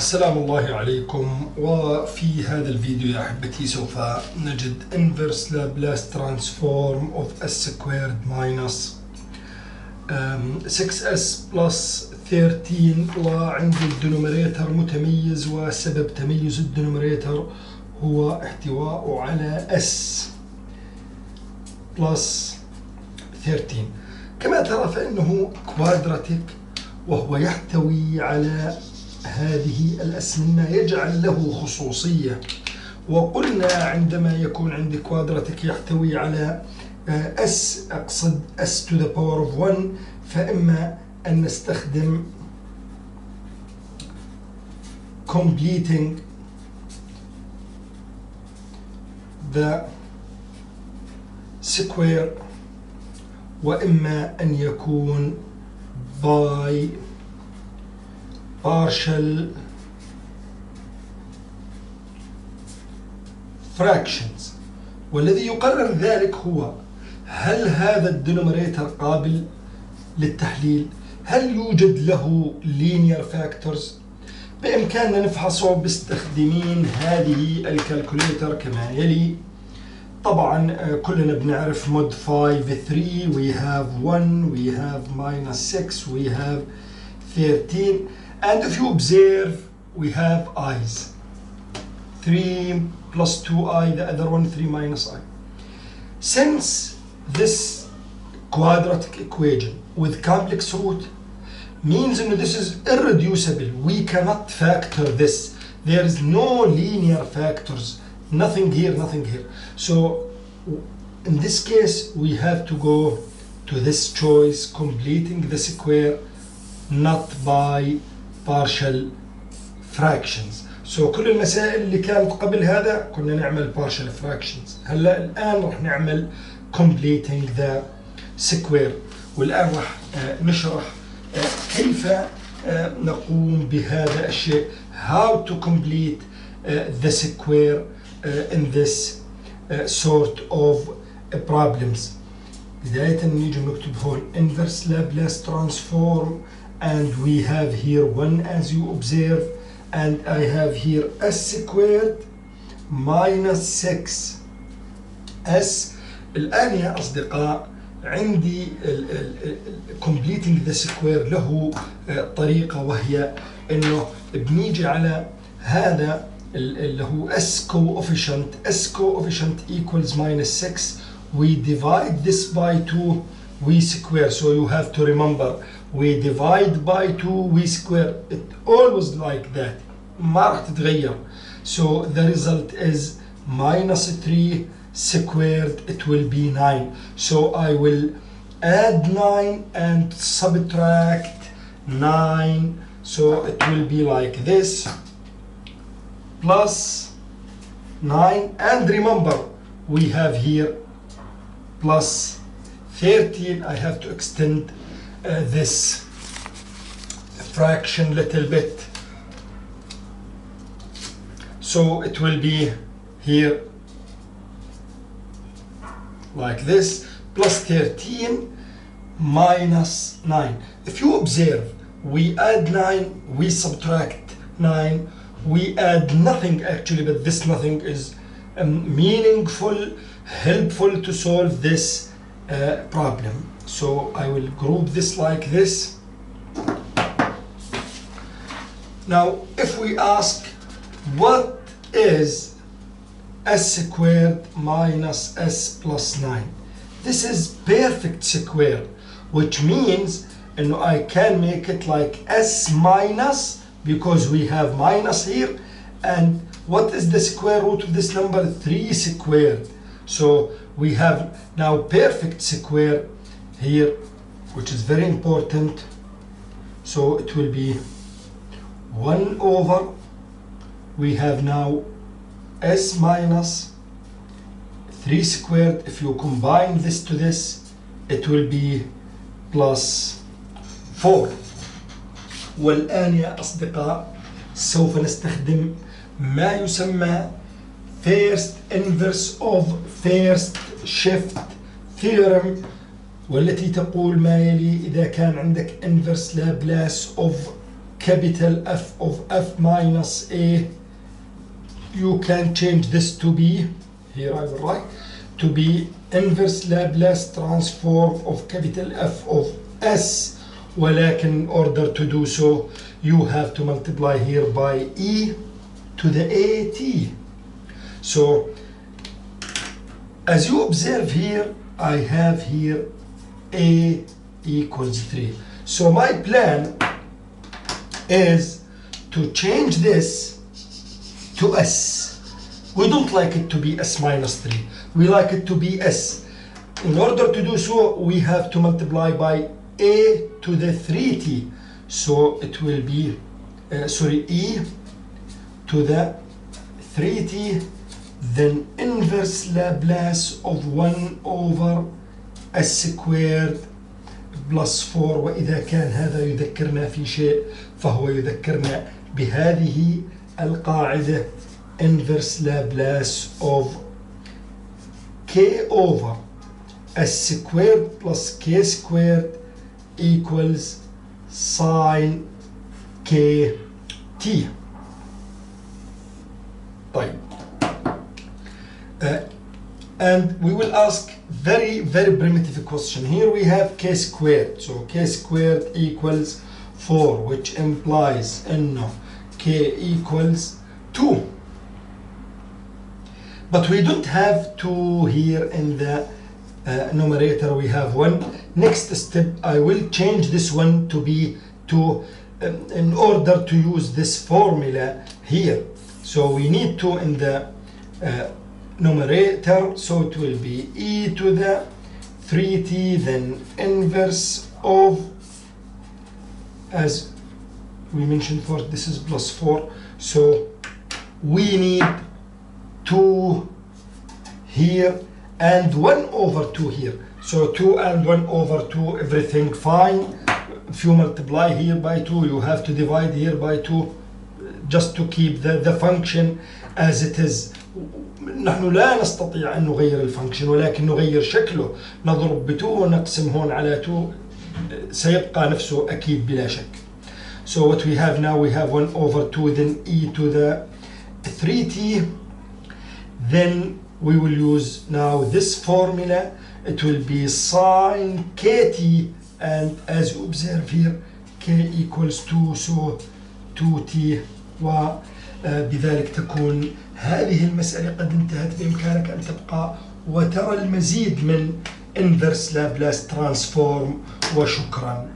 السلام الله عليكم. وفي هذا الفيديو يا أحبتي سوف نجد inverse Laplace transform of s squared minus 6s plus 13. وعندي الدينوميريتر متميز، وسبب تميز الدينوميريتر هو احتواءه على s plus 13. كما ترى فإنه كوادراتيك، وهو يحتوي على هذه الأسمنة، يجعل له خصوصية. وقلنا عندما يكون عندي كوادراتيك يحتوي على s، أقصد s to the power of 1، فإما أن نستخدم completing the square، وإما أن يكون by partial fractions. والذي يقرر ذلك هو هل هذا الدينوميريتر قابل للتحليل؟ هل يوجد له linear factors؟ بإمكاننا نفحصه باستخدامين هذه الكالكوليتر كما يلي. طبعا كلنا بنعرف mod 5 3 we have 1 we have minus 6 we have 13, and if you observe we have i's 3 plus 2i, the other one 3 minus I. Since this quadratic equation with complex root means that this is irreducible, we cannot factor this. There is no linear factors, nothing here, nothing here. So in this case we have to go to this choice, completing the square, not by partial fractions. So كل المسائل اللي كانت قبل هذا كنا نعمل partial fractions. هلا الآن رح نعمل completing the square. والآن رح نشرح كيف نقوم بهذا الشيء. How to complete the square in this sort of problems. بداية نيجي نكتب هون inverse Laplace transform, and we have here 1 as you observe, and I have here s squared minus 6s. الآن يا أصدقاء عندي completing the square له طريقة، وهي إنه بنيجي على هذا اللي هو s coefficient equals minus 6. We divide this by 2, we square. So you have to remember, we divide by 2, we square. It always like that, ما راح تتغير. So the result is minus 3 squared, it will be 9. So I will add 9 and subtract 9. So it will be like this, plus 9, and remember we have here plus 13. I have to extend this fraction little bit, so it will be here like this, plus 13 minus 9. If you observe, we add 9, we subtract 9, we add nothing actually, but this nothing is meaningful, helpful to solve this problem. So I will group this like this. Now if we ask what is s squared minus s plus 9, this is perfect square, which means and I can make it like s minus, because we have minus here, and what is the square root of this number? 3 squared. So we have now perfect square here, which is very important. So it will be 1 over, we have now s minus 3 squared. If you combine this to this, it will be plus 4. والآن يا أصدقاء سوف نستخدم ما يسمى first inverse of first shift theorem، والتي تقول ما يلي: إذا كان عندك inverse Laplace of capital F of F minus A, you can change this to be, here I will write, to be inverse Laplace transform of capital F of S. ولكن in order to do so you have to multiply here by e to the at. So as you observe here, I have here a equals 3. So my plan is to change this to s. We don't like it to be s minus 3. We like it to be s. In order to do so, we have to multiply by a to the 3t. So it will be, e to the 3t, then inverse Laplace of 1 over s squared plus 4. وإذا كان هذا يذكرنا في شيء فهو يذكرنا بهذه القاعدة inverse Laplace of k over s squared plus k squared equals sine kt. طيب. And we will ask very primitive question. Here we have k squared. So k squared equals 4, which implies k equals 2. But we don't have 2 here in the numerator. We have 1. Next step, I will change this one to be 2 in order to use this formula here. So we need 2 in the numerator, so it will be e to the 3t, then inverse of, as we mentioned for this is plus 4, so we need 2 here and 1 over 2 here. So 2 and 1 over 2, everything fine. If you multiply here by 2, you have to divide here by 2 just to keep the function as it is. نحن لا نستطيع أن نغير الفانكشن ولكن نغير شكله. نضرب ب 2 ونقسم هون على 2 سيبقى نفسه أكيد بلا شك. So what we have now, we have 1 over 2, then e to the 3t. Then we will use now this formula. It will be sine kt, and as you observe here, k equals 2, so 2t. وبذلك تكون هذه المسألة قد انتهت. بإمكانك أن تبقى وترى المزيد من inverse Laplace transform. وشكرا.